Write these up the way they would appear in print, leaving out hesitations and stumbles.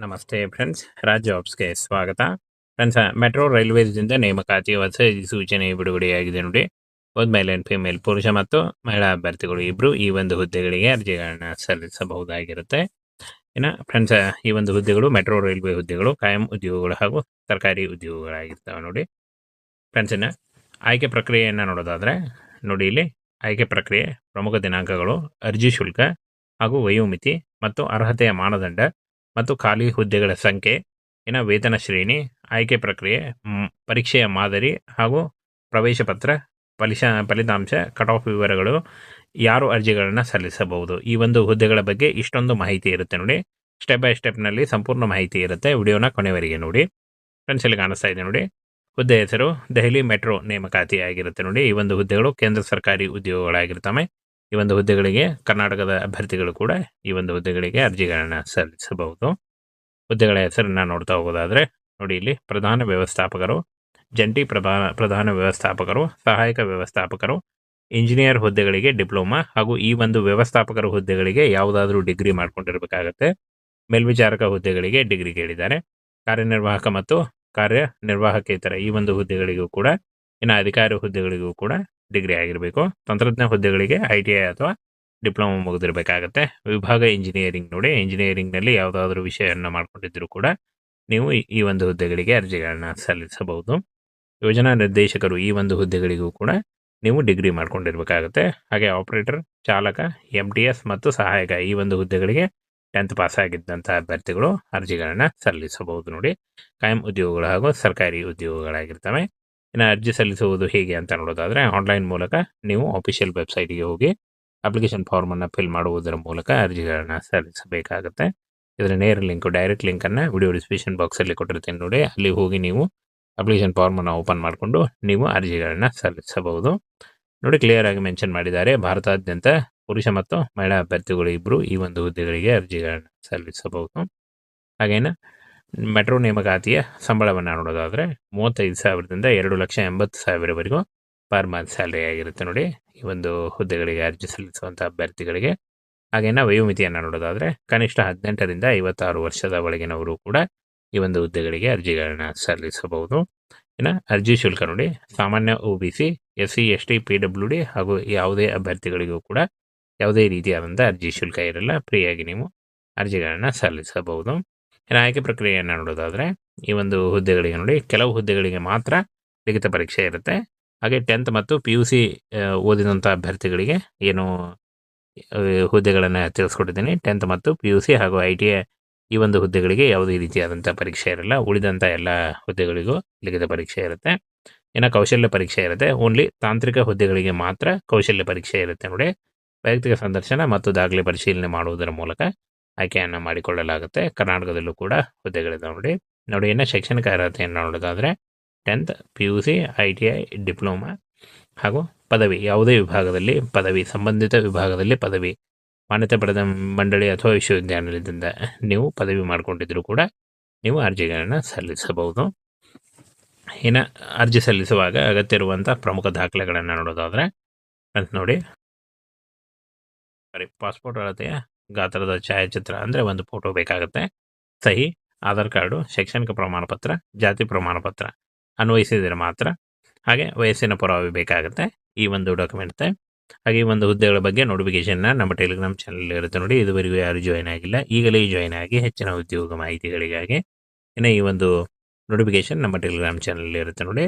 ನಮಸ್ತೆ ಫ್ರೆಂಡ್ಸ್, ರಾಜ್ ಜಾಬ್ಸ್ಗೆ ಸ್ವಾಗತ. Friends, metro ರೈಲ್ವೇಸ್ದಿಂದ ನೇಮಕಾತಿ ಹೊಸ ಸೂಚನೆ ಬಿಡುಗಡೆಯಾಗಿದೆ ನೋಡಿ. ಒಂದು ಮೇಲ್ ಆ್ಯಂಡ್ ಫಿಮೇಲ್, ಪುರುಷ ಮತ್ತು ಮಹಿಳಾ ಅಭ್ಯರ್ಥಿಗಳು ಇಬ್ಬರು ಈ ಒಂದು ಹುದ್ದೆಗಳಿಗೆ ಅರ್ಜಿಗಳನ್ನ ಸಲ್ಲಿಸಬಹುದಾಗಿರುತ್ತೆ. ಇನ್ನು ಫ್ರೆಂಡ್ಸ್, ಈ ಒಂದು ಹುದ್ದೆಗಳು ಮೆಟ್ರೋ ರೈಲ್ವೆ ಹುದ್ದೆಗಳು, ಕಾಯಂ ಉದ್ಯೋಗಗಳು ಹಾಗೂ ಸರ್ಕಾರಿ ಉದ್ಯೋಗಗಳಾಗಿರ್ತವೆ ನೋಡಿ. ಫ್ರೆಂಡ್ಸ್, ಇನ್ನು ಆಯ್ಕೆ ಪ್ರಕ್ರಿಯೆಯನ್ನು ನೋಡೋದಾದರೆ ನೋಡಿ, ಇಲ್ಲಿ ಆಯ್ಕೆ ಪ್ರಕ್ರಿಯೆ, ಪ್ರಮುಖ ದಿನಾಂಕಗಳು, ಅರ್ಜಿ ಶುಲ್ಕ ಹಾಗೂ ವಯೋಮಿತಿ ಮತ್ತು ಅರ್ಹತೆಯ ಮಾನದಂಡ ಮತ್ತು ಖಾಲಿ ಹುದ್ದೆಗಳ ಸಂಖ್ಯೆ, ಇನ್ನು ವೇತನ ಶ್ರೇಣಿ, ಆಯ್ಕೆ ಪ್ರಕ್ರಿಯೆ, ಪರೀಕ್ಷೆಯ ಮಾದರಿ ಹಾಗೂ ಪ್ರವೇಶ ಪತ್ರ, ಫಲಿತಾಂಶ, ಕಟ್ ಆಫ್ ವಿವರಗಳು, ಯಾರು ಅರ್ಜಿಗಳನ್ನು ಸಲ್ಲಿಸಬಹುದು, ಈ ಒಂದು ಹುದ್ದೆಗಳ ಬಗ್ಗೆ ಇಷ್ಟೊಂದು ಮಾಹಿತಿ ಇರುತ್ತೆ ನೋಡಿ. ಸ್ಟೆಪ್ ಬೈ ಸ್ಟೆಪ್ನಲ್ಲಿ ಸಂಪೂರ್ಣ ಮಾಹಿತಿ ಇರುತ್ತೆ. ವಿಡಿಯೋನ ಕೊನೆವರೆಗೆ ನೋಡಿ. ಫ್ರೆಂಡ್ಸ್, ಇಲ್ಲಿ ಕಾಣಿಸ್ತಾ ಇದೆ ನೋಡಿ, ಹುದ್ದೆ ಹೆಸರು ದೆಹಲಿ ಮೆಟ್ರೋ ನೇಮಕಾತಿ ಆಗಿರುತ್ತೆ ನೋಡಿ. ಈ ಒಂದು ಹುದ್ದೆಗಳು ಕೇಂದ್ರ ಸರ್ಕಾರಿ ಉದ್ಯೋಗಗಳಾಗಿರ್ತವೆ. ಈ ಒಂದು ಹುದ್ದೆಗಳಿಗೆ ಕರ್ನಾಟಕದ ಅಭ್ಯರ್ಥಿಗಳು ಕೂಡ ಈ ಒಂದು ಹುದ್ದೆಗಳಿಗೆ ಅರ್ಜಿಗಳನ್ನು ಸಲ್ಲಿಸಬಹುದು. ಹುದ್ದೆಗಳ ಹೆಸರನ್ನು ನೋಡ್ತಾ ಹೋಗೋದಾದರೆ ನೋಡಿ, ಇಲ್ಲಿ ಪ್ರಧಾನ ವ್ಯವಸ್ಥಾಪಕರು, ಜಂಟಿ ಪ್ರಧಾನ ವ್ಯವಸ್ಥಾಪಕರು, ಸಹಾಯಕ ವ್ಯವಸ್ಥಾಪಕರು, ಇಂಜಿನಿಯರ್ ಹುದ್ದೆಗಳಿಗೆ ಡಿಪ್ಲೊಮಾ ಹಾಗೂ ಈ ಒಂದು ವ್ಯವಸ್ಥಾಪಕರ ಹುದ್ದೆಗಳಿಗೆ ಯಾವುದಾದ್ರೂ ಡಿಗ್ರಿ ಮಾಡ್ಕೊಂಡಿರಬೇಕಾಗತ್ತೆ. ಮೇಲ್ವಿಚಾರಕ ಹುದ್ದೆಗಳಿಗೆ ಡಿಗ್ರಿ ಕೇಳಿದ್ದಾರೆ. ಕಾರ್ಯನಿರ್ವಾಹಕ ಮತ್ತು ಕಾರ್ಯನಿರ್ವಾಹಕೇತರ ಈ ಒಂದು ಹುದ್ದೆಗಳಿಗೂ ಕೂಡ, ಇನ್ನು ಅಧಿಕಾರಿ ಹುದ್ದೆಗಳಿಗೂ ಕೂಡ ಡಿಗ್ರಿ ಆಗಿರಬೇಕು. ತಂತ್ರಜ್ಞ ಹುದ್ದೆಗಳಿಗೆ ITI ಅಥವಾ ಡಿಪ್ಲೊಮಾ ಮುಗಿದಿರಬೇಕಾಗತ್ತೆ. ವಿಭಾಗ ಇಂಜಿನಿಯರಿಂಗ್ ನೋಡಿ, ಇಂಜಿನಿಯರಿಂಗ್ನಲ್ಲಿ ಯಾವುದಾದ್ರೂ ವಿಷಯವನ್ನು ಮಾಡ್ಕೊಂಡಿದ್ರು ಕೂಡ ನೀವು ಈ ಒಂದು ಹುದ್ದೆಗಳಿಗೆ ಅರ್ಜಿಗಳನ್ನ ಸಲ್ಲಿಸಬಹುದು. ಯೋಜನಾ ನಿರ್ದೇಶಕರು ಈ ಒಂದು ಹುದ್ದೆಗಳಿಗೂ ಕೂಡ ನೀವು ಡಿಗ್ರಿ ಮಾಡ್ಕೊಂಡಿರ್ಬೇಕಾಗತ್ತೆ. ಹಾಗೆ ಆಪರೇಟರ್, ಚಾಲಕ, MTS ಮತ್ತು ಸಹಾಯಕ ಈ ಒಂದು ಹುದ್ದೆಗಳಿಗೆ 10th ಪಾಸ್ ಆಗಿದ್ದಂಥ ಅಭ್ಯರ್ಥಿಗಳು ಅರ್ಜಿಗಳನ್ನ ಸಲ್ಲಿಸಬಹುದು ನೋಡಿ. ಕಾಯಂ ಉದ್ಯೋಗಗಳು ಹಾಗೂ ಸರ್ಕಾರಿ ಉದ್ಯೋಗಗಳಾಗಿರ್ತವೆ. ಇನ್ನು ಅರ್ಜಿ ಸಲ್ಲಿಸುವುದು ಹೇಗೆ ಅಂತ ನೋಡೋದಾದರೆ, ಆನ್ಲೈನ್ ಮೂಲಕ ನೀವು ಆಫಿಷಿಯಲ್ ವೆಬ್ಸೈಟ್ಗೆ ಹೋಗಿ ಅಪ್ಲಿಕೇಶನ್ ಫಾರ್ಮನ್ನು ಫಿಲ್ ಮಾಡುವುದರ ಮೂಲಕ ಅರ್ಜಿಗಳನ್ನ ಸಲ್ಲಿಸಬೇಕಾಗುತ್ತೆ. ಇದರ ನೇರ ಲಿಂಕು, ಡೈರೆಕ್ಟ್ ಲಿಂಕನ್ನು ವಿಡಿಯೋ ಡಿಸ್ಕ್ರಿಪ್ಷನ್ ಬಾಕ್ಸಲ್ಲಿ ಕೊಟ್ಟಿರ್ತೀನಿ ನೋಡಿ. ಅಲ್ಲಿ ಹೋಗಿ ನೀವು ಅಪ್ಲಿಕೇಶನ್ ಫಾರ್ಮನ್ನು ಓಪನ್ ಮಾಡಿಕೊಂಡು ನೀವು ಅರ್ಜಿಗಳನ್ನ ಸಲ್ಲಿಸಬಹುದು ನೋಡಿ. ಕ್ಲಿಯರ್ ಆಗಿ ಮೆನ್ಷನ್ ಮಾಡಿದ್ದಾರೆ, ಭಾರತಾದ್ಯಂತ ಪುರುಷ ಮತ್ತು ಮಹಿಳಾ ಅಭ್ಯರ್ಥಿಗಳು ಇಬ್ಬರು ಈ ಒಂದು ಹುದ್ದೆಗಳಿಗೆ ಅರ್ಜಿಗಳನ್ನು ಸಲ್ಲಿಸಬಹುದು. ಹಾಗೇನು ಮೆಟ್ರೋ ನೇಮಕಾತಿಯ ಸಂಬಳವನ್ನು ನೋಡೋದಾದರೆ 35,000ದಿಂದ 2,80,000ವರೆಗೂ ಪರ್ ಮಂತ್ ಸ್ಯಾಲರಿ ಆಗಿರುತ್ತೆ ನೋಡಿ ಈ ಒಂದು ಹುದ್ದೆಗಳಿಗೆ ಅರ್ಜಿ ಸಲ್ಲಿಸುವಂಥ ಅಭ್ಯರ್ಥಿಗಳಿಗೆ. ಹಾಗೇನ ವಯೋಮಿತಿಯನ್ನು ನೋಡೋದಾದರೆ ಕನಿಷ್ಠ 18ರಿಂದ 56 ವರ್ಷದ ಒಳಗಿನವರು ಕೂಡ ಈ ಒಂದು ಹುದ್ದೆಗಳಿಗೆ ಅರ್ಜಿಗಳನ್ನ ಸಲ್ಲಿಸಬಹುದು. ಇನ್ನು ಅರ್ಜಿ ಶುಲ್ಕ ನೋಡಿ, ಸಾಮಾನ್ಯ OBC, SC, ST, PWD ಹಾಗೂ ಯಾವುದೇ ಅಭ್ಯರ್ಥಿಗಳಿಗೂ ಕೂಡ ಯಾವುದೇ ರೀತಿಯಾದಂಥ ಅರ್ಜಿ ಶುಲ್ಕ ಇರಲ್ಲ. ಫ್ರೀಯಾಗಿ ನೀವು ಅರ್ಜಿಗಳನ್ನು ಸಲ್ಲಿಸಬಹುದು. ಇನ್ನು ಆಯ್ಕೆ ಪ್ರಕ್ರಿಯೆಯನ್ನು ನೋಡೋದಾದರೆ ಈ ಒಂದು ಹುದ್ದೆಗಳಿಗೆ ನೋಡಿ, ಕೆಲವು ಹುದ್ದೆಗಳಿಗೆ ಮಾತ್ರ ಲಿಖಿತ ಪರೀಕ್ಷೆ ಇರುತ್ತೆ. ಹಾಗೆ 10th ಮತ್ತು PUC ಓದಿದಂಥ ಅಭ್ಯರ್ಥಿಗಳಿಗೆ ಏನು ಹುದ್ದೆಗಳನ್ನು ತಿಳಿಸ್ಕೊಟ್ಟಿದ್ದೀನಿ. 10th ಮತ್ತು PUC ಹಾಗೂ ITI ಈ ಒಂದು ಹುದ್ದೆಗಳಿಗೆ ಯಾವುದೇ ರೀತಿಯಾದಂಥ ಪರೀಕ್ಷೆ ಇರಲ್ಲ. ಉಳಿದಂಥ ಎಲ್ಲ ಹುದ್ದೆಗಳಿಗೂ ಲಿಖಿತ ಪರೀಕ್ಷೆ ಇರುತ್ತೆ. ಇನ್ನು ಕೌಶಲ್ಯ ಪರೀಕ್ಷೆ ಇರುತ್ತೆ. ಓನ್ಲಿ ತಾಂತ್ರಿಕ ಹುದ್ದೆಗಳಿಗೆ ಮಾತ್ರ ಕೌಶಲ್ಯ ಪರೀಕ್ಷೆ ಇರುತ್ತೆ ನೋಡಿ. ವೈಯಕ್ತಿಕ ಸಂದರ್ಶನ ಮತ್ತು ದಾಖಲೆ ಪರಿಶೀಲನೆ ಮಾಡುವುದರ ಮೂಲಕ ಆಯ್ಕೆಯನ್ನು ಮಾಡಿಕೊಳ್ಳಲಾಗುತ್ತೆ. ಕರ್ನಾಟಕದಲ್ಲೂ ಕೂಡ ಹುದ್ದೆಗಳಿದ್ದಾವೆ ನೋಡಿ. ಇನ್ನು ಶೈಕ್ಷಣಿಕ ಅರ್ಹತೆಯನ್ನು ನೋಡೋದಾದರೆ 10th, PUC, ITI, ಡಿಪ್ಲೊಮಾ ಹಾಗೂ ಪದವಿ, ಯಾವುದೇ ವಿಭಾಗದಲ್ಲಿ ಪದವಿ, ಸಂಬಂಧಿತ ವಿಭಾಗದಲ್ಲಿ ಪದವಿ ಮಾನ್ಯತೆ ಪಡೆದ ಮಂಡಳಿ ಅಥವಾ ವಿಶ್ವವಿದ್ಯಾನಿಲಯದಿಂದ ನೀವು ಪದವಿ ಮಾಡಿಕೊಂಡಿದ್ರೂ ಕೂಡ ನೀವು ಅರ್ಜಿಗಳನ್ನು ಸಲ್ಲಿಸಬಹುದು. ಇನ್ನು ಅರ್ಜಿ ಸಲ್ಲಿಸುವಾಗ ಅಗತ್ಯ ಇರುವಂಥ ಪ್ರಮುಖ ದಾಖಲೆಗಳನ್ನು ನೋಡೋದಾದರೆ ನೋಡಿ, ಪಾಸ್ಪೋರ್ಟ್ ಅಳತೆಯ ಗಾತ್ರದ ಛಾಯಾಚಿತ್ರ ಅಂದರೆ ಒಂದು ಫೋಟೋ ಬೇಕಾಗುತ್ತೆ. ಸಹಿ, ಆಧಾರ್ ಕಾರ್ಡು, ಶೈಕ್ಷಣಿಕ ಪ್ರಮಾಣ ಪತ್ರ, ಜಾತಿ ಪ್ರಮಾಣ ಪತ್ರ ಅನ್ವಯಿಸಿದರೆ ಮಾತ್ರ. ಹಾಗೆ ವಯಸ್ಸಿನ ಪುರಾವೆ ಬೇಕಾಗುತ್ತೆ ಈ ಒಂದು ಡಾಕ್ಯುಮೆಂಟ್. ಹಾಗೆ ಈ ಒಂದು ಹುದ್ದೆಗಳ ಬಗ್ಗೆ ನೋಟಿಫಿಕೇಶನ್ನ ನಮ್ಮ ಟೆಲಿಗ್ರಾಮ್ ಚಾನಲ್ ಇರುತ್ತೆ ನೋಡಿ. ಇದುವರೆಗೂ ಯಾರು ಜಾಯ್ನ್ ಆಗಿಲ್ಲ, ಈಗಲೇ ಜಾಯ್ನ್ ಆಗಿ ಹೆಚ್ಚಿನ ಉದ್ಯೋಗ ಮಾಹಿತಿಗಳಿಗಾಗಿ. ಇನ್ನು ಈ ಒಂದು ನೋಟಿಫಿಕೇಶನ್ ನಮ್ಮ ಟೆಲಿಗ್ರಾಮ್ ಚಾನಲ್ ಇರುತ್ತೆ ನೋಡಿ.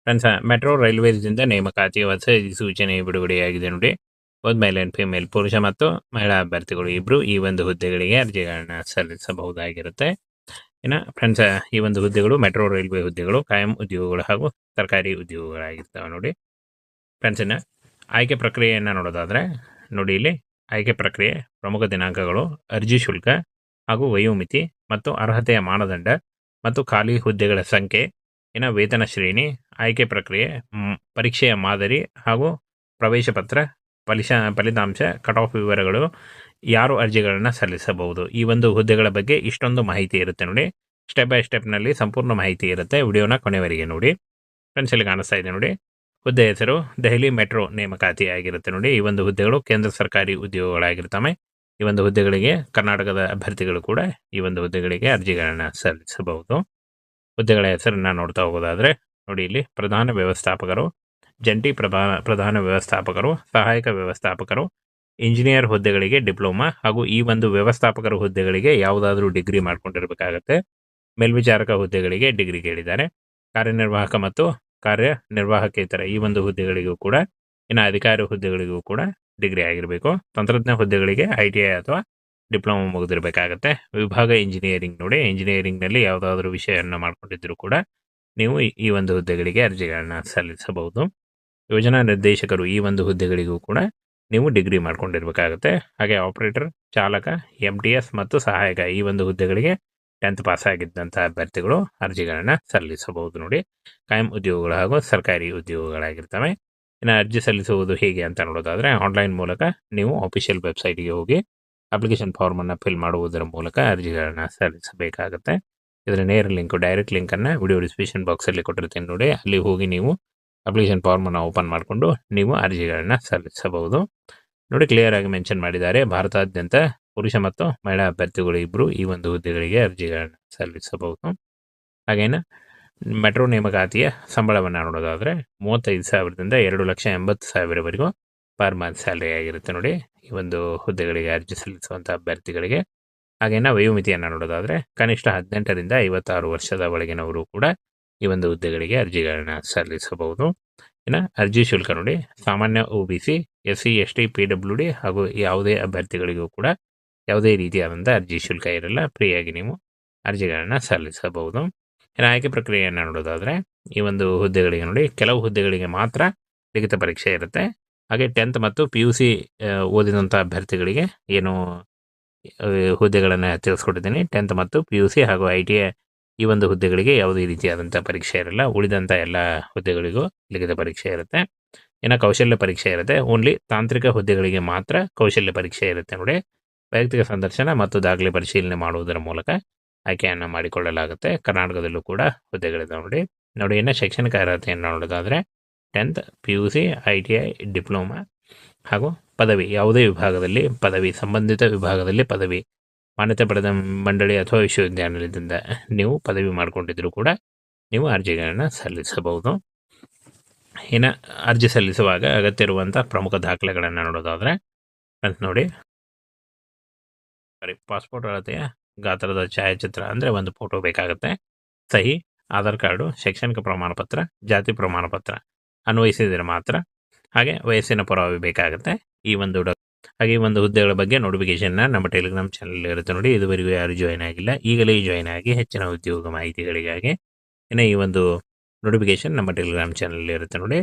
ಫ್ರೆಂಡ್ಸ್, ಮೆಟ್ರೋ ರೈಲ್ವೇಸ್ದಿಂದ ನೇಮಕಾತಿ ಹೊಸ ಸೂಚನೆ ಬಿಡುಗಡೆಯಾಗಿದೆ ನೋಡಿ. ಒಂದು ಮೇಲ್ ಆ್ಯಂಡ್ ಫಿಮೇಲ್, ಪುರುಷ ಮತ್ತು ಮಹಿಳಾ ಅಭ್ಯರ್ಥಿಗಳು ಇಬ್ಬರು ಈ ಒಂದು ಹುದ್ದೆಗಳಿಗೆ ಅರ್ಜಿಗಳನ್ನ ಸಲ್ಲಿಸಬಹುದಾಗಿರುತ್ತೆ. ಇನ್ನು ಫ್ರೆಂಡ್ಸ್, ಈ ಒಂದು ಹುದ್ದೆಗಳು ಮೆಟ್ರೋ ರೈಲ್ವೆ ಹುದ್ದೆಗಳು, ಕಾಯಂ ಉದ್ಯೋಗಗಳು ಹಾಗೂ ಸರ್ಕಾರಿ ಉದ್ಯೋಗಗಳಾಗಿರ್ತವೆ ನೋಡಿ. ಫ್ರೆಂಡ್ಸ್, ಇನ್ನು ಆಯ್ಕೆ ಪ್ರಕ್ರಿಯೆಯನ್ನು ನೋಡೋದಾದರೆ ನೋಡಿ, ಇಲ್ಲಿ ಆಯ್ಕೆ ಪ್ರಕ್ರಿಯೆ, ಪ್ರಮುಖ ದಿನಾಂಕಗಳು, ಅರ್ಜಿ ಶುಲ್ಕ ಹಾಗೂ ವಯೋಮಿತಿ ಮತ್ತು ಅರ್ಹತೆಯ ಮಾನದಂಡ ಮತ್ತು ಖಾಲಿ ಹುದ್ದೆಗಳ ಸಂಖ್ಯೆ, ಇನ್ನು ವೇತನ ಶ್ರೇಣಿ, ಆಯ್ಕೆ ಪ್ರಕ್ರಿಯೆ, ಪರೀಕ್ಷೆಯ ಮಾದರಿ ಹಾಗೂ ಪ್ರವೇಶ ಪತ್ರ, ಫಲಿತಾಂಶ, ಕಟ್ ಆಫ್ ವಿವರಗಳು, ಯಾರು ಅರ್ಜಿಗಳನ್ನು ಸಲ್ಲಿಸಬಹುದು, ಈ ಒಂದು ಹುದ್ದೆಗಳ ಬಗ್ಗೆ ಇಷ್ಟೊಂದು ಮಾಹಿತಿ ಇರುತ್ತೆ ನೋಡಿ. ಸ್ಟೆಪ್ ಬೈ ಸ್ಟೆಪ್ನಲ್ಲಿ ಸಂಪೂರ್ಣ ಮಾಹಿತಿ ಇರುತ್ತೆ. ವಿಡಿಯೋನ ಕೊನೆವರೆಗೆ ನೋಡಿ. ಫ್ರೆಂಡ್ಸ್, ಇಲ್ಲಿ ಕಾಣಿಸ್ತಾ ಇದೆ ನೋಡಿ, ಹುದ್ದೆ ಹೆಸರು ದೆಹಲಿ ಮೆಟ್ರೋ ನೇಮಕಾತಿ ಆಗಿರುತ್ತೆ ನೋಡಿ. ಈ ಒಂದು ಹುದ್ದೆಗಳು ಕೇಂದ್ರ ಸರ್ಕಾರಿ ಉದ್ಯೋಗಗಳಾಗಿರ್ತವೆ. ಈ ಒಂದು ಹುದ್ದೆಗಳಿಗೆ ಕರ್ನಾಟಕದ ಅಭ್ಯರ್ಥಿಗಳು ಕೂಡ ಈ ಒಂದು ಹುದ್ದೆಗಳಿಗೆ ಅರ್ಜಿಗಳನ್ನು ಸಲ್ಲಿಸಬಹುದು. ಹುದ್ದೆಗಳ ಹೆಸರನ್ನು ನೋಡ್ತಾ ಹೋಗೋದಾದರೆ ನೋಡಿ, ಇಲ್ಲಿ ಪ್ರಧಾನ ವ್ಯವಸ್ಥಾಪಕರು, ಜಂಟಿ ಪ್ರಧಾನ ವ್ಯವಸ್ಥಾಪಕರು, ಸಹಾಯಕ ವ್ಯವಸ್ಥಾಪಕರು, ಇಂಜಿನಿಯರ್ ಹುದ್ದೆಗಳಿಗೆ ಡಿಪ್ಲೊಮಾ ಹಾಗೂ ಈ ಒಂದು ವ್ಯವಸ್ಥಾಪಕರ ಹುದ್ದೆಗಳಿಗೆ ಯಾವುದಾದ್ರೂ ಡಿಗ್ರಿ ಮಾಡ್ಕೊಂಡಿರಬೇಕಾಗತ್ತೆ. ಮೇಲ್ವಿಚಾರಕ ಹುದ್ದೆಗಳಿಗೆ ಡಿಗ್ರಿ ಕೇಳಿದ್ದಾರೆ. ಕಾರ್ಯನಿರ್ವಾಹಕ ಮತ್ತು ಕಾರ್ಯನಿರ್ವಾಹಕೇತರ ಈ ಒಂದು ಹುದ್ದೆಗಳಿಗೂ ಕೂಡ, ಇನ್ನು ಅಧಿಕಾರಿ ಹುದ್ದೆಗಳಿಗೂ ಕೂಡ ಡಿಗ್ರಿ ಆಗಿರಬೇಕು. ತಂತ್ರಜ್ಞ ಹುದ್ದೆಗಳಿಗೆ ITI ಅಥವಾ ಡಿಪ್ಲೊಮಾ ಮುಗಿದಿರಬೇಕಾಗತ್ತೆ. ವಿಭಾಗ ಇಂಜಿನಿಯರಿಂಗ್ ನೋಡಿ, ಇಂಜಿನಿಯರಿಂಗ್ನಲ್ಲಿ ಯಾವುದಾದ್ರೂ ವಿಷಯವನ್ನು ಮಾಡ್ಕೊಂಡಿದ್ದರೂ ಕೂಡ ನೀವು ಈ ಒಂದು ಹುದ್ದೆಗಳಿಗೆ ಅರ್ಜಿಗಳನ್ನು ಸಲ್ಲಿಸಬಹುದು. ಯೋಜನಾ ನಿರ್ದೇಶಕರು ಈ ಒಂದು ಹುದ್ದೆಗಳಿಗೂ ಕೂಡ ನೀವು ಡಿಗ್ರಿ ಮಾಡ್ಕೊಂಡಿರ್ಬೇಕಾಗತ್ತೆ. ಹಾಗೆ ಆಪರೇಟರ್, ಚಾಲಕ, MTS ಮತ್ತು ಸಹಾಯಕ ಈ ಒಂದು ಹುದ್ದೆಗಳಿಗೆ 10th ಪಾಸ್ ಆಗಿದ್ದಂಥ ಅಭ್ಯರ್ಥಿಗಳು ಅರ್ಜಿಗಳನ್ನು ಸಲ್ಲಿಸಬಹುದು. ನೋಡಿ, ಕಾಯಂ ಉದ್ಯೋಗಗಳು ಹಾಗೂ ಸರ್ಕಾರಿ ಉದ್ಯೋಗಗಳಾಗಿರ್ತವೆ. ಇನ್ನು ಅರ್ಜಿ ಸಲ್ಲಿಸುವುದು ಹೇಗೆ ಅಂತ ನೋಡೋದಾದರೆ, ಆನ್ಲೈನ್ ಮೂಲಕ ನೀವು ಆಫಿಷಿಯಲ್ ವೆಬ್ಸೈಟ್ಗೆ ಹೋಗಿ ಅಪ್ಲಿಕೇಶನ್ ಫಾರ್ಮನ್ನು ಫಿಲ್ ಮಾಡುವುದರ ಮೂಲಕ ಅರ್ಜಿಗಳನ್ನು ಸಲ್ಲಿಸಬೇಕಾಗತ್ತೆ. ಇದರ ನೇರ ಲಿಂಕು, ಡೈರೆಕ್ಟ್ ಲಿಂಕನ್ನು ವಿಡಿಯೋ ಡಿಸ್ಕ್ರಿಪ್ಷನ್ ಬಾಕ್ಸಲ್ಲಿ ಕೊಟ್ಟಿರ್ತೀನಿ ನೋಡಿ, ಅಲ್ಲಿ ಹೋಗಿ ನೀವು ಅಪ್ಲಿಕೇಶನ್ ಫಾರ್ಮನ್ನು ಓಪನ್ ಮಾಡಿಕೊಂಡು ನೀವು ಅರ್ಜಿಗಳನ್ನು ಸಲ್ಲಿಸಬಹುದು. ನೋಡಿ, ಕ್ಲಿಯರ್ ಆಗಿ ಮೆನ್ಷನ್ ಮಾಡಿದ್ದಾರೆ, ಭಾರತಾದ್ಯಂತ ಪುರುಷ ಮತ್ತು ಮಹಿಳಾ ಅಭ್ಯರ್ಥಿಗಳು ಇಬ್ಬರು ಈ ಒಂದು ಹುದ್ದೆಗಳಿಗೆ ಅರ್ಜಿಗಳನ್ನು ಸಲ್ಲಿಸಬಹುದು. ಹಾಗೇನು ಮೆಟ್ರೋ ನೇಮಕಾತಿಯ ಸಂಬಳವನ್ನು ನೋಡೋದಾದರೆ 35,000ದಿಂದ 2,80,000ವರೆಗೂ ಪರ್ ಮಂತ್ ಸ್ಯಾಲರಿ ಆಗಿರುತ್ತೆ. ನೋಡಿ, ಈ ಒಂದು ಹುದ್ದೆಗಳಿಗೆ ಅರ್ಜಿ ಸಲ್ಲಿಸುವಂಥ ಅಭ್ಯರ್ಥಿಗಳಿಗೆ. ಹಾಗೇನ ವಯೋಮಿತಿಯನ್ನು ನೋಡೋದಾದರೆ ಕನಿಷ್ಠ 18ರಿಂದ 56 ವರ್ಷದ ಒಳಗಿನವರು ಕೂಡ ಈ ಒಂದು ಹುದ್ದೆಗಳಿಗೆ ಅರ್ಜಿಗಳನ್ನು ಸಲ್ಲಿಸಬಹುದು. ಇನ್ನು ಅರ್ಜಿ ಶುಲ್ಕ ನೋಡಿ, ಸಾಮಾನ್ಯ OBC, SC, ST, PWD ಹಾಗೂ ಯಾವುದೇ ಅಭ್ಯರ್ಥಿಗಳಿಗೂ ಕೂಡ ಯಾವುದೇ ರೀತಿಯಾದಂಥ ಅರ್ಜಿ ಶುಲ್ಕ ಇರಲ್ಲ. ಫ್ರೀಯಾಗಿ ನೀವು ಅರ್ಜಿಗಳನ್ನು ಸಲ್ಲಿಸಬಹುದು. ಇನ್ನು ಆಯ್ಕೆ ಪ್ರಕ್ರಿಯೆಯನ್ನು ನೋಡೋದಾದರೆ ಈ ಒಂದು ಹುದ್ದೆಗಳಿಗೆ ನೋಡಿ, ಕೆಲವು ಹುದ್ದೆಗಳಿಗೆ ಮಾತ್ರ ಲಿಖಿತ ಪರೀಕ್ಷೆ ಇರುತ್ತೆ. ಹಾಗೆ 10th ಮತ್ತು PUC ಓದಿದಂಥ ಅಭ್ಯರ್ಥಿಗಳಿಗೆ ಏನು ಹುದ್ದೆಗಳನ್ನು ತಿಳಿಸ್ಕೊಟ್ಟಿದ್ದೀನಿ. 10th ಮತ್ತು PUC ಹಾಗೂ ITI ಈ ಒಂದು ಹುದ್ದೆಗಳಿಗೆ ಯಾವುದೇ ರೀತಿಯಾದಂಥ ಪರೀಕ್ಷೆ ಇರಲ್ಲ. ಉಳಿದಂಥ ಎಲ್ಲ ಹುದ್ದೆಗಳಿಗೂ ಲಿಖಿತ ಪರೀಕ್ಷೆ ಇರುತ್ತೆ. ಇನ್ನು ಕೌಶಲ್ಯ ಪರೀಕ್ಷೆ ಇರುತ್ತೆ. ಓನ್ಲಿ ತಾಂತ್ರಿಕ ಹುದ್ದೆಗಳಿಗೆ ಮಾತ್ರ ಕೌಶಲ್ಯ ಪರೀಕ್ಷೆ ಇರುತ್ತೆ. ನೋಡಿ, ವೈಯಕ್ತಿಕ ಸಂದರ್ಶನ ಮತ್ತು ದಾಖಲೆ ಪರಿಶೀಲನೆ ಮಾಡುವುದರ ಮೂಲಕ ಆಯ್ಕೆಯನ್ನು ಮಾಡಿಕೊಳ್ಳಲಾಗುತ್ತೆ. ಕರ್ನಾಟಕದಲ್ಲೂ ಕೂಡ ಹುದ್ದೆಗಳಿದ್ದಾವೆ. ನೋಡಿ, ಇನ್ನು ಶೈಕ್ಷಣಿಕ ಅರ್ಹತೆಯನ್ನು ನೋಡೋದಾದರೆ 10th, PUC, ITI, ಡಿಪ್ಲೊಮಾ ಹಾಗೂ ಪದವಿ ಯಾವುದೇ ವಿಭಾಗದಲ್ಲಿ ಪದವಿ, ಸಂಬಂಧಿತ ವಿಭಾಗದಲ್ಲಿ ಪದವಿ ಮಾನ್ಯತೆ ಪಡೆದ ಮಂಡಳಿ ಅಥವಾ ವಿಶ್ವವಿದ್ಯಾನಿಲಯದಿಂದ ನೀವು ಪದವಿ ಮಾಡಿಕೊಂಡಿದ್ದರೂ ಕೂಡ ನೀವು ಅರ್ಜಿಗಳನ್ನು ಸಲ್ಲಿಸಬಹುದು. ಇನ್ನು ಅರ್ಜಿ ಸಲ್ಲಿಸುವಾಗ ಅಗತ್ಯ ಇರುವಂಥ ಪ್ರಮುಖ ದಾಖಲೆಗಳನ್ನು ನೋಡೋದಾದರೆ ನೋಡಿ, ಪಾಸ್ಪೋರ್ಟ್ ಅಳತೆಯ ಗಾತ್ರದ ಛಾಯಾಚಿತ್ರ ಅಂದರೆ ಒಂದು ಫೋಟೋ ಬೇಕಾಗುತ್ತೆ. ಸಹಿ, ಆಧಾರ್ ಕಾರ್ಡು, ಶೈಕ್ಷಣಿಕ ಪ್ರಮಾಣ ಪತ್ರ, ಜಾತಿ ಪ್ರಮಾಣ ಪತ್ರ ಅನ್ವಯಿಸಿದರೆ ಮಾತ್ರ. ಹಾಗೆ ವಯಸ್ಸಿನ ಪುರಾವೆ ಬೇಕಾಗುತ್ತೆ. ಈ ಒಂದು ಹುದ್ದೆಗಳ ಬಗ್ಗೆ ನೋಟಿಫಿಕೇಶನ್ನ ನಮ್ಮ ಟೆಲಿಗ್ರಾಮ್ ಚಾನಲ್ ಇರುತ್ತೆ ನೋಡಿ. ಇದುವರೆಗೂ ಯಾರು ಜಾಯ್ನ್ ಆಗಿಲ್ಲ, ಈಗಲೇ ಜಾಯ್ನ್ ಆಗಿ ಹೆಚ್ಚಿನ ಉದ್ಯೋಗ ಮಾಹಿತಿಗಳಿಗಾಗಿ. ಇನ್ನು ಈ ಒಂದು ನೋಟಿಫಿಕೇಶನ್ ನಮ್ಮ ಟೆಲಿಗ್ರಾಮ್ ಚಾನಲ್ ಇರುತ್ತೆ ನೋಡಿ.